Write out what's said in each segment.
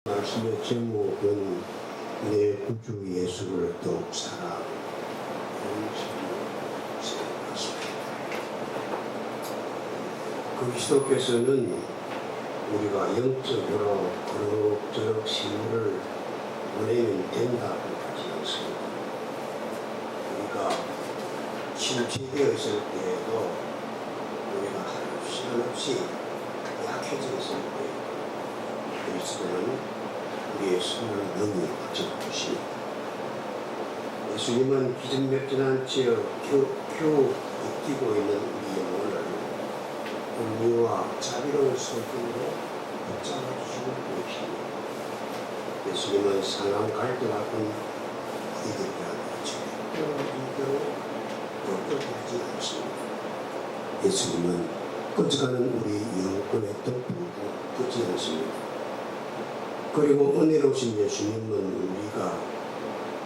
말씀의 제목은 내 구주 예수를 더욱 사랑하는 것입니다. 그리스도께서는 우리가 영적으로 그럭저럭 신물을 보내면 된다고 하지 않습니다. 우리가 침체되어 있을 때에도 우리가 시간 없이 약해져 있을 때 그리스도는 우리의 손을 능히 붙여주십니다. 예수님은 기진맥진한 채 겨우 버티고 있는 우리 영혼을 온유와 자비로운 손길로 붙잡아주시는 분이십니다. 예수님은 상한 갈등 앞은 이들이라도 절대로 이대로 꺾어지지 않습니다. 예수님은 꺼져가는 우리 영혼의 덕분도 끄지 않습니다. 그리고 은혜로우신 예수님은 우리가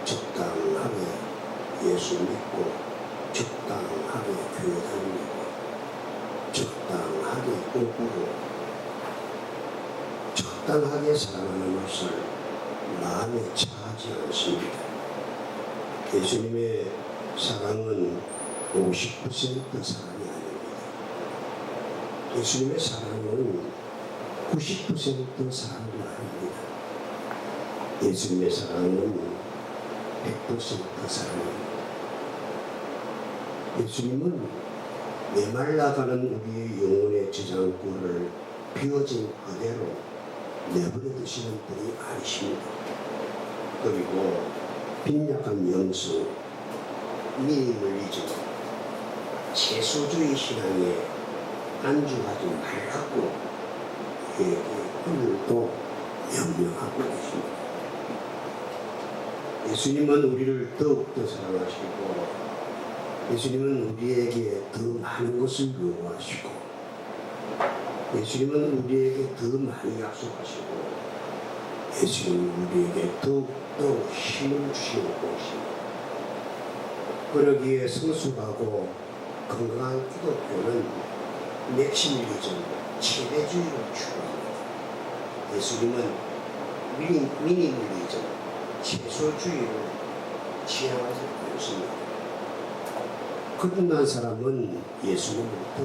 적당하게 예수 믿고 적당하게 교회 다니고 적당하게 공부로 적당하게 사랑하는 것을 마음에 차지 않습니다. 예수님의 사랑은 50% 사랑이 아닙니다. 예수님의 사랑은 90% 사랑도 아닙니다. 예수님의 사랑은 100% 사랑입니다. 예수님은 메말라가는 우리의 영혼의 저장고를 비워진 그대로 내버려 두시는 분이 아니십니다. 그리고 빈약한 영성, 미니멀리즘, 채소주의 신앙에 안주하지 말라고 오늘도 명령하고 계십니다. 예수님은 우리를 더욱더 사랑하시고 예수님은 우리에게 더 많은 것을 요구하시고 예수님은 우리에게 더 많이 약속하시고 예수님은 우리에게 더욱더 힘을 주시는 것입니다. 그러기에 성숙하고 건강한 기독교는 맥시밀리즘, 최대주의를 추구합니다. 예수님은 미니멀리즘, 채소주의를 지향하지 않습니다. 거듭난 사람은 예수님을 더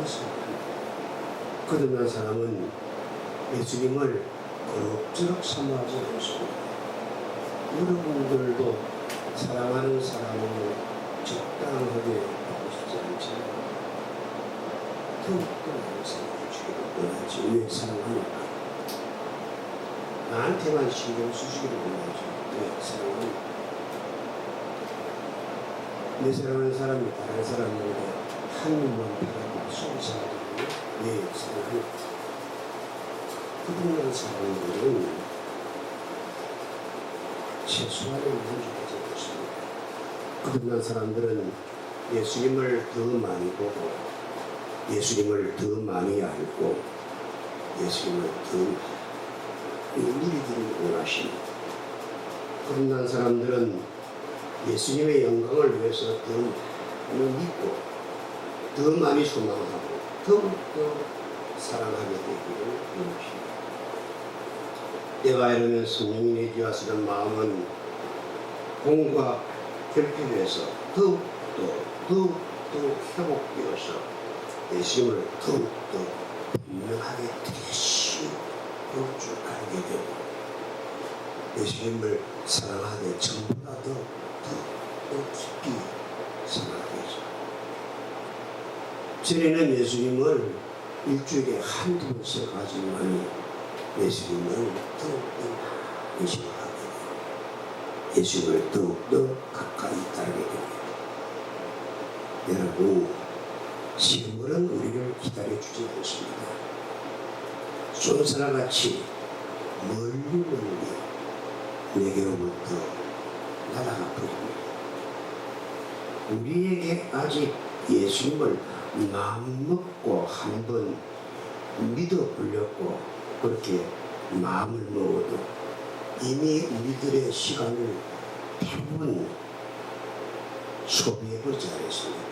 사랑합니다. 거듭난 사람은 예수님을 그럭저럭 사모하지 않습니다. 여러분들도 사랑하는 사람을 적당하게 하고 싶지 않지만 더욱더 많은 사랑을 주기를 원하지. 왜 사랑하니까? 나한테만 신경 쓰시기를 원하지. 왜 사랑하니까? 내 사랑하는 사람이 다른 사람에게 한 눈만 바라보고 속상하거든요. 왜 사랑하니까? 거듭난 사람들은 최소한의 만족하지 않습니다. 거듭난 사람들은 예수님을 더 많이 보고 예수님을 더 많이 알고 예수님을 더 누리기를 원하십니다. 거듭난 사람들은 예수님의 영광을 위해서 더 많이 믿고 더 많이 소망하고 더욱더 사랑하게 되기를 원하십니다. 때가 이르면 성령이 내주하시는 마음은 공과 결핍에서 더욱더 회복되어서 예수님을 더욱더 분명하게 다시 볼 줄 알게 되고 예수님을 사랑하게 전보다 더 깊이 사랑하게 되죠. 전에는 예수님을 일주일에 한두 번씩 가지만 예수님을 더욱더 의심하게 되고 예수님을 더욱더 가까이 따르게 됩니다. 여러분, 시험은 우리를 기다려주지 않습니다. 쏜사람같이 멀리 내게로부터 날아가 버립니다. 우리에게 아직 예수님을 마음먹고 한번 믿어보려고 그렇게 마음을 먹어도 이미 우리들의 시간을 대부분 소비해버리지 않았습니까?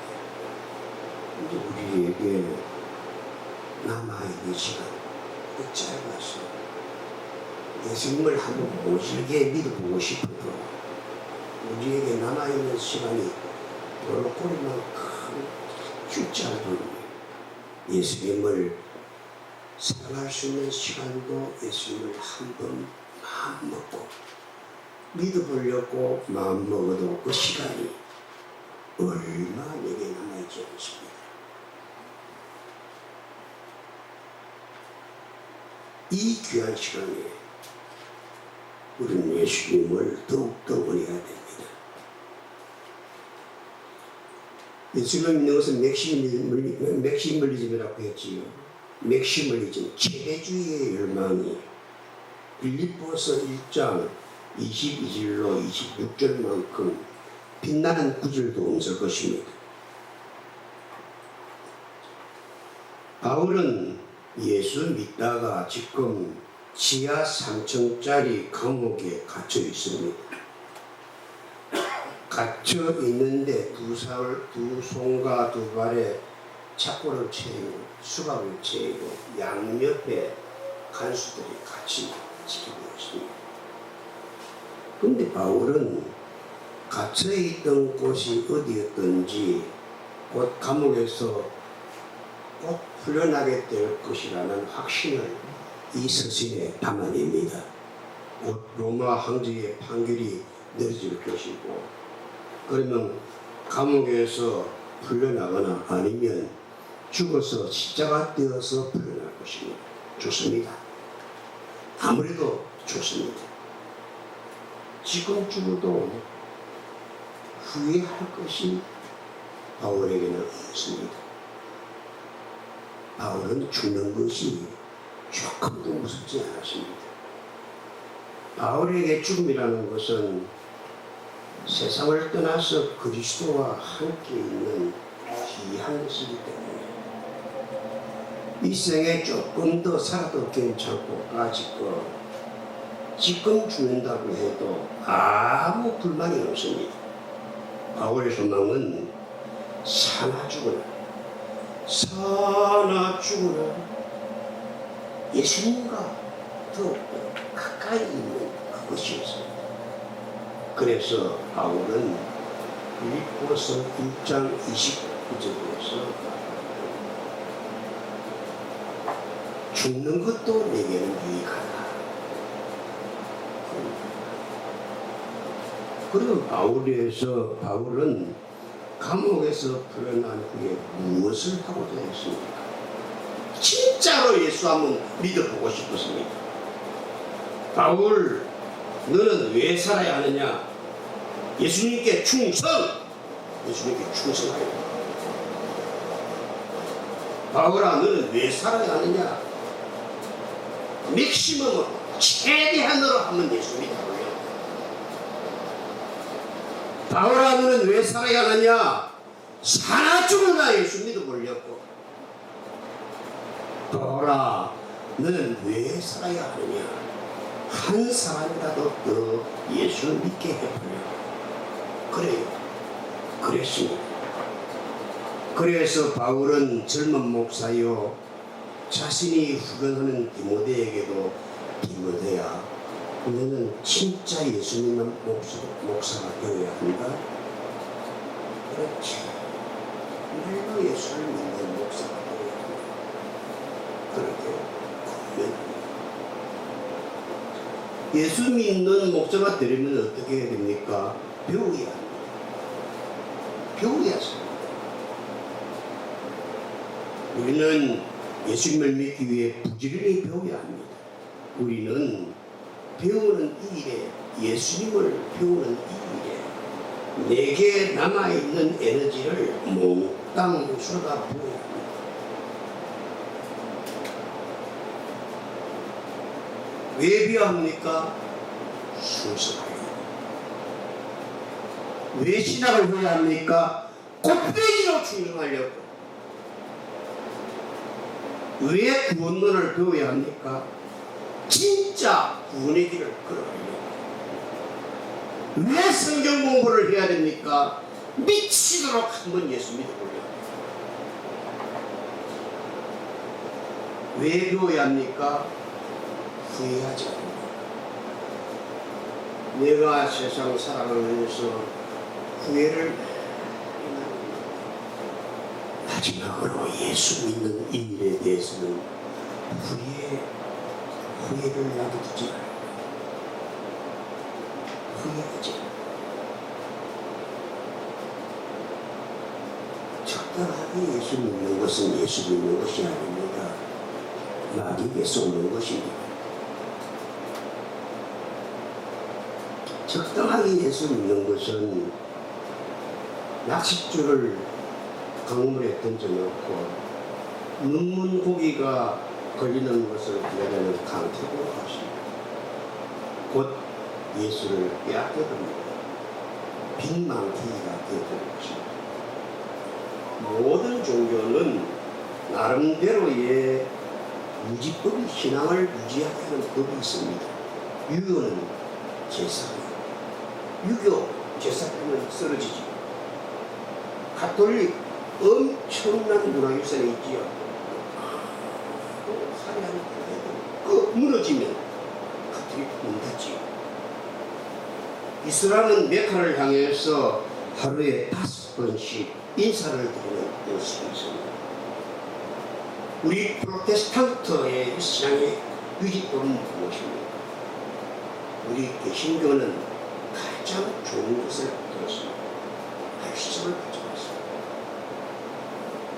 근데 우리에게 남아있는 시간 짧았어요. 예수님을 한번 모질게 믿어보고 싶어도 우리에게 남아있는 시간이 볼거리만큼 아주 짧은 예수님을 사랑할 수 있는 시간도 예수님을 한번 마음먹고 믿어보려고 마음먹어도 그 시간이 얼마 내게 남아있지 않습니다. 이 귀한 시간에 우리는 예수님을 더욱더 원해야 됩니다. 예수님을 믿는 것은 맥시멀리즘이라고 했지요. 맥시멀리즘, 최대주의의 열망이 빌립보서 1장 22절로 26절만큼 빛나는 구절도 없을 것입니다. 바울은 예수 믿다가 지금 지하 3층짜리 감옥에 갇혀 있습니다. 갇혀 있는데 두 손과 두 발에 착고를 채우고 수갑을 채우고 양옆에 간수들이 같이 지키고 있습니다. 그런데 바울은 갇혀 있던 곳이 어디였던지 곧 감옥에서 꼭 풀려나게 될 것이라는 확신을 이 서신에 담아냅니다. 곧 로마 황제의 판결이 내려질 것이고, 그러면 감옥에서 풀려나거나 아니면 죽어서 십자가 떼어서 풀려날 것입니다. 좋습니다. 아무래도 좋습니다. 지금 죽어도 후회할 것이 바울에게는 없습니다. 바울은 죽는 것이 조금도 무섭지 않았습니다. 바울에게 죽음이라는 것은 세상을 떠나서 그리스도와 함께 있는 귀한 것이기 때문에 이 생에 조금 더 살아도 괜찮고 까짓거 지금 죽는다고 해도 아무 불만이 없습니다. 바울의 소망은 사나 죽으나 사나 죽으나 예수님과 더욱더 가까이 있는 그것이었습니다. 그래서 바울은 빌립보서 1장 29절에서 죽는 것도 내게는 유익하다. 그리고 바울은 감옥에서 풀려난 후에 무엇을 하고자 했습니까? 진짜로 예수 한번 믿어보고 싶었습니다. 바울, 너는 왜 살아야 하느냐? 예수님께 충성하여. 바울아, 너는 왜 살아야 하느냐? 맥시멈으로, 최대한으로 한번 예수 믿어보려. 바울아, 너는 왜 살아야 하느냐? 사나 죽으나 예수 믿어보려고. 바울아, 너는 왜 살아야 하느냐? 한 사람이라도 더 예수 믿게 해보려고. 그래요. 그랬습니다. 그래서 바울은 젊은 목사요, 자신이 후견하는 디모데에게도 디모데야, 너는 진짜 예수 믿는 목사가 되어야 한다. 그렇지. 내가 예수를 믿는 목사가 되어야 한다. 그렇게 권면합니다. 예수 믿는 목사가 되려면 어떻게 해야 됩니까? 배워야 합니다. 배워야 합니다. 우리는 예수님을 믿기 위해 부지런히 배워야 합니다. 우리는 배우는 이 일에, 예수님을 배우는 이 일에 내게 남아있는 에너지를 몽땅 쏟아부어야 합니다. 왜 배워야 합니까? 순서하여. 왜 신학을 배워야 합니까? 곱빼기로 충성하려고. 왜 구원론을 배워야 합니까? 진짜 구원의 길을 걸어가려고. 왜 성경 공부를 해야 됩니까? 미치도록 한번 예수 믿어보려고. 왜 배워야 합니까? 후회하지 않는다. 내가 세상 사랑을 위해서 후회를 마지막으로 예수 믿는 이 일에 대해서는 후회를 놔두지 말고 후회하지 말고 적당하게 예수 믿는 것은 예수 믿는 것이 아닙니다. 마귀에게 속는 것입니다. 적당하게 예수 믿는 것은 낚싯줄을 강물에 던져놓고 눈문 고기가 걸리는 것을 기다리는 강태공 같습니다. 곧 예수를 빼앗겨듭니다. 빈망태기가 되어버린 것입니다. 모든 종교는 나름대로의 유지법이 신앙을 유지하게 하는 법이 있습니다. 유교는 제사예요. 유교 제사하면 쓰러지죠. 가톨릭 엄청난 문화유산이 있지요. 살해하는 그 무너지면 가톨릭 문 닫지요. 이슬람은 메카를 향해서 하루에 5번씩 인사를 드리는 모습이 있습니다. 우리 프로테스탄트의 신앙의 유지법은 무엇입니까? 우리 개신교는 가장 좋은 것을 들었습니다. 말씀을 붙잡았습니다.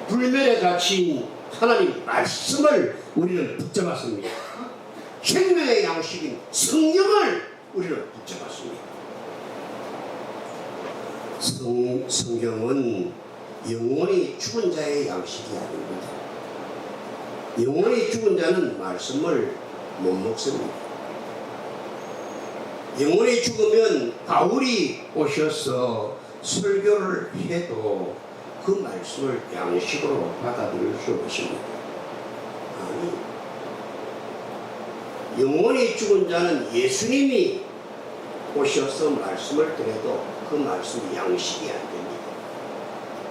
불멸의 가치인 하나님 말씀을 우리는 붙잡았습니다. 생명의 양식인 성경을 우리는 붙잡았습니다. 성경은 영원히 죽은 자의 양식이 아닙니다. 영원히 죽은 자는 말씀을 못 먹습니다. 영원히 죽으면 바울이 오셔서 설교를 해도 그 말씀을 양식으로 받아들일 수 없습니다. 아니, 영원히 죽은 자는 예수님이 오셔서 말씀을 드려도 그 말씀이 양식이 안 됩니다.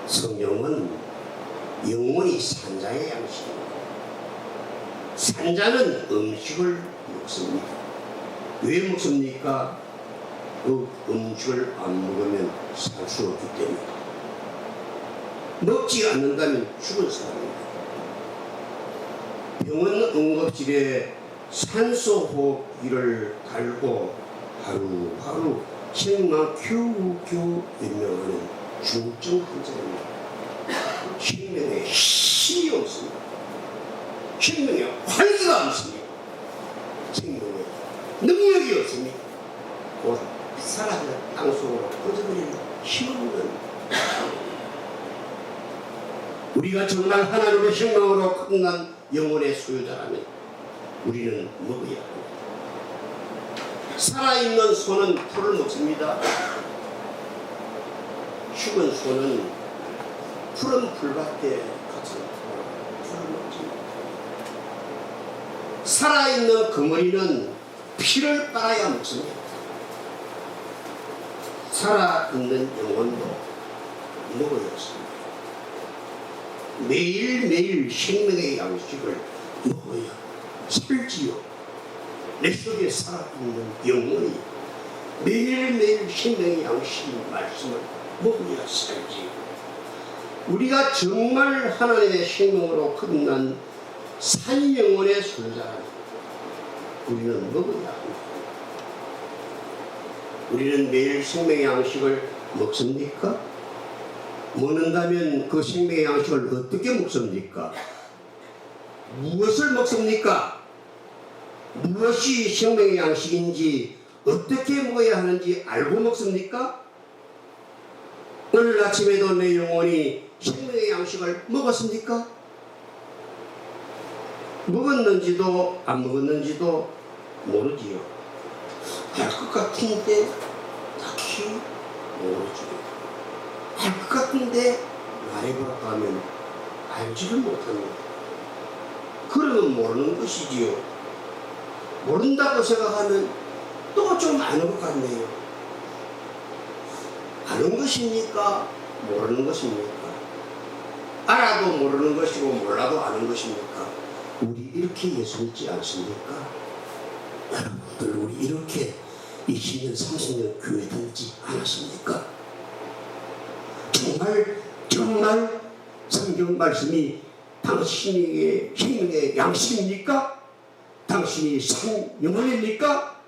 성령은 영원히 산 자의 양식입니다. 산 자는 음식을 먹습니다. 왜 먹습니까? 그 음식을 안 먹으면 살 수 없기 때문에. 먹지 않는다면 죽은 사람입니다. 병원 응급실에 산소호흡기를 달고 하루하루 생명 겨우겨우 연명하는 중증 환자입니다. 생명에 힘이 없습니다. 생명에 활기가 없습니다. 생명에 능력이 없습니다. 곧 사라지는 땅속으로 꺼져버리는 힘없는 우리가 정말 하나님의 생명으로 끝난 영혼의 소유자라면 우리는 먹어야 합니다. 살아있는 소는 풀을 먹습니다. 죽은 소는 푸른 풀밭에 가서 풀을 먹습니다. 살아있는 거머리는 피를 빨아야 먹습니다. 살아있는 영혼도 먹어야 합니다. 매일매일 생명의 양식을 먹어야 살지요. 내 속에 살아있는 영혼이 매일매일 생명의 양식인 말씀을 먹어야 살지. 우리가 정말 하나님의 생명으로 거듭난 산 영혼의 소유자라면 우리는 먹어야 합니다. 우리는 매일 생명의 양식을 먹습니까? 먹는다면 그 생명의 양식을 어떻게 먹습니까? 무엇을 먹습니까? 무엇이 생명의 양식인지 어떻게 먹어야 하는지 알고 먹습니까? 오늘 아침에도 내 영혼이 생명의 양식을 먹었습니까? 먹었는지도 안 먹었는지도 모르지요. 알 것 같은데 딱히 모르지요. 알 것 같은데 말해보라고 하면 알지를 못합니다. 그러면 모르는 것이지요. 모른다고 생각하면 또 좀 아는 것 같네요. 아는 것입니까? 모르는 것입니까? 알아도 모르는 것이고 몰라도 아는 것입니까? 우리 이렇게 예수 믿지 않습니까? 여러분들, 우리 이렇게 20년 30년 교회 다니지 않았습니까? 정말 성경 말씀이 당신의 생명의 양식입니까? 당신이 산 영혼입니까?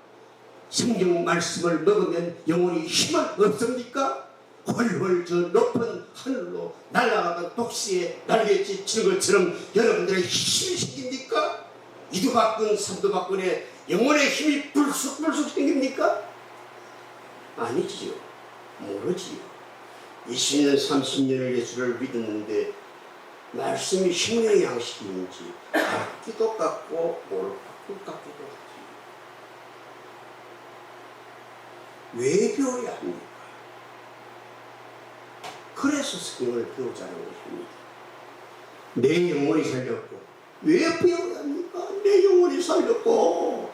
성경 말씀을 먹으면 영혼이 힘은 없습니까? 훨훨 저 높은 하늘로 날아가던 독수리에 날개 치는 것처럼 여러분들의 힘이 생깁니까? 이두박근 삼두박근의 영혼의 힘이 불쑥불쑥 생깁니까? 아니지요. 모르지요. 20년 30년을 예수를 믿었는데 말씀이 생명의 양식인지 같기도 같고 모르기도 같기도 하지. 왜 배워야 합니까? 그래서 성경을 배우자는 것입니다. 내 영혼이 살렸고 왜 배워야 합니까? 내 영혼이 살렸고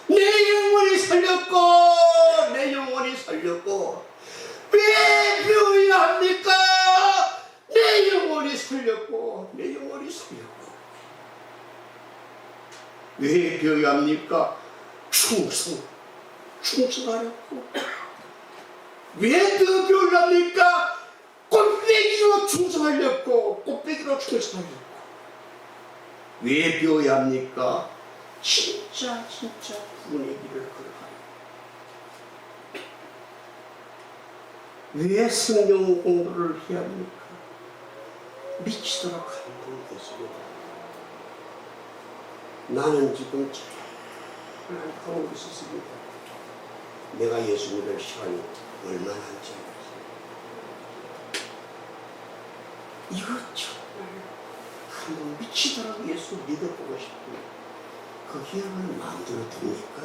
왜 배워야 합니까? 내 영혼이 살렸고 왜 배워야 합니까? 충성하려고. 왜 더 배워야 합니까? 꽃배기로 충성하려고. 왜 배워야 합니까? 진짜 구원의 길을 걸어가요. 왜 성경 공부를 해야 합니까? 미치도록 감동됐습니다. 나는 지금 잘 하고 있었습니다. 내가 예수 믿을 시간이 얼마나 한지 알았어요. 이거 정말 한번 미치도록 예수 믿어보고 싶은 그 희망을 마음대로 됩니까?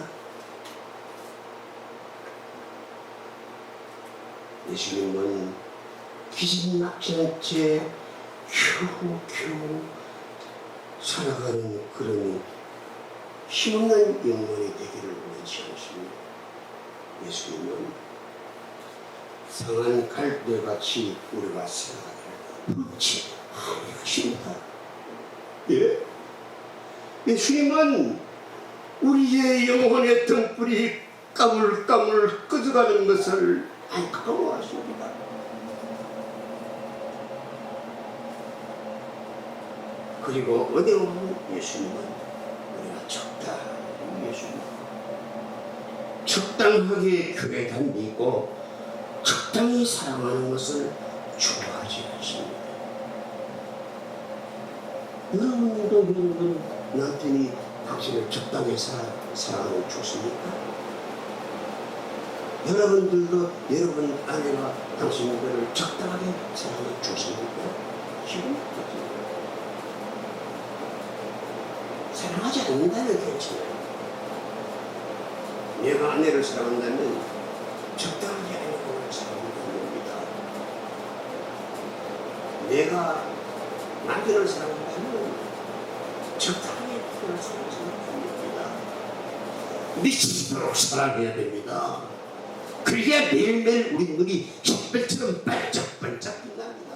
예수님은 기진막지한 채 겨우 살아가는 그런 힘없는 영혼이 되기를 원치 않습니다. 예수님은 상한 갈대같이 우리가 살아가기를 원치 않으십니다. 예? 예수님은 우리의 영혼의 등불이 까물까물 꺼져가는 것을 안타까워하십니다. 그리고 어디 오면 예수님은 우리가 적당하게 교회 다니고 적당히 사랑하는 것을 좋아하지 않습니다. 여러분 남편이 당신을 적당히 사랑하면 좋습니까? 여러분들도 여러분 아내가 당신들을 적당하게 사랑하면 좋습니까? 기분 나쁘죠. 사랑하지 않는다면 괜찮아요. 내가 아내를 사랑한다면 적당하게 아내를 사랑한다는 겁니다. 내가 남편을 사랑한다면 적당하게 남편을 사랑한다는 겁니다. 미치도록 사랑해야 됩니다. 그래야 매일매일 우리 눈이 햇볕처럼 반짝반짝 빛납니다.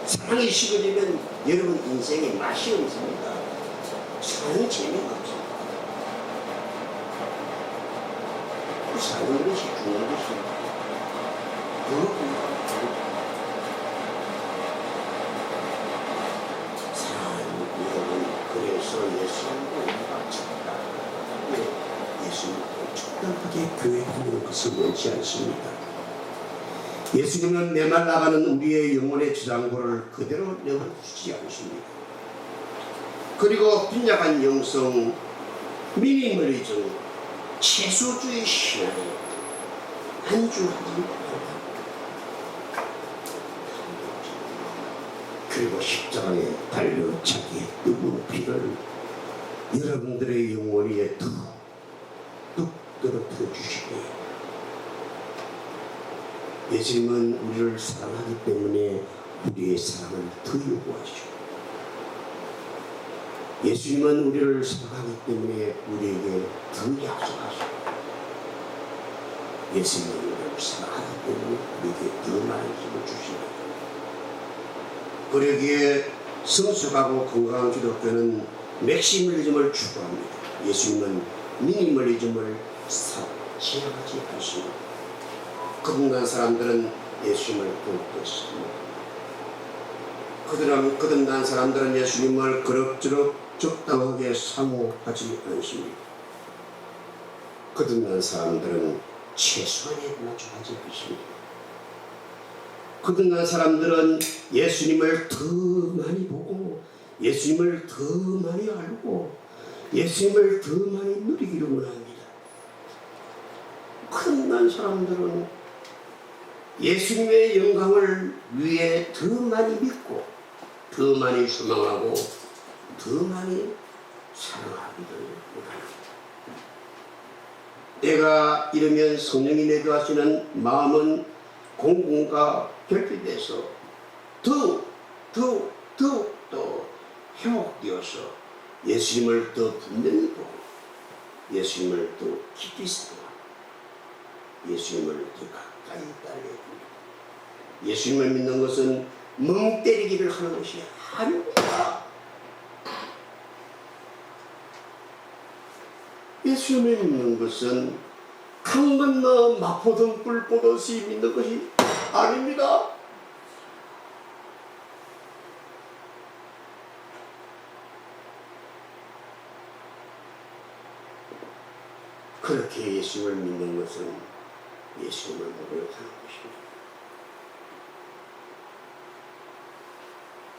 사랑이 식어지면 여러분 인생에 맛이 없습니다. 사는 재미가 없습니다. 사는 것이 중요한 것입니다. 사랑하는 여러분, 그래서 예수님을 우리가 적당하게 교회 다니는 것을 원치 않습니다. 예수님은 메말라가는 우리의 영혼의 저장고를 그대로 내버려두지 않으십니다. 그리고 빈약한 영성, 미니멀리즘, 최소주의 신앙에 안주하지 않는다. 그리고 십자가에 달려 자기의 뜨거운 피를 여러분들의 영혼 위에 뚝뚝 떨어뜨려 주시고, 예수님은 우리를 사랑하기 때문에 우리의 사랑을 더 요구하시고, 예수님은 우리를 사랑하기 때문에 우리에게 더 약속하시고, 예수님은 우리를 사랑하기 때문에 우리에게 더 많은 힘을 주십니다. 그러기에 성숙하고 건강한 기독교는 맥시멀리즘을 추구합니다. 예수님은 미니멀리즘을 지나가지 않습니다. 거듭난 사람들은 예수님을 돕겠습니다. 거듭난 사람들은 예수님을 그럭저럭 적당하게 사모하지 않습니다. 거듭난 사람들은 최소한에 맞춰가지 않습니다. 거듭난 사람들은 예수님을 더 많이 보고 예수님을 더 많이 알고 예수님을 더 많이 누리기를 원합니다. 거듭난 사람들은 예수님의 영광을 위해 더 많이 믿고 더 많이 소망하고 더 많이 사랑하기를 원합니다. 때가 이르면 성령이 내도하시는 마음은 공공과 결핍돼서 더욱 더 회복되어서 예수님을 더 분명히 보고 예수님을 더 깊이 사랑하고 예수님을 더 가까이 따르게 됩니다. 예수님을 믿는 것은 멍 때리기를 하는 것이 아닙니다. 예수님을 믿는 것은 강 건너 마포등 불 보듯이 믿는 것이 아닙니다. 그렇게 예수님을 믿는 것은 예수님을 모르는 것입니다.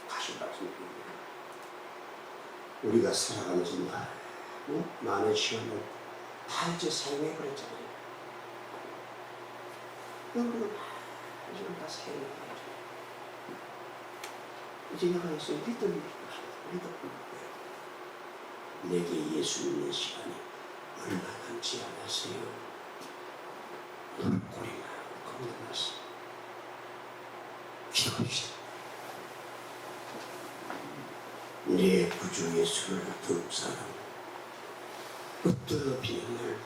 다시 말씀드립니다. 우리가 살아가면서 많은 시간을 다 이제 사용해버렸잖아요. 우리가 많은 시간 다 사용해버렸잖아요. 이제 내가 예수님 믿던 내게 예수 믿는 시간이 얼마 남지 않았어요. 꼬리가 겁나서 기도합시다. 내 구주 예수를 더욱 사랑하고 어떤 비난을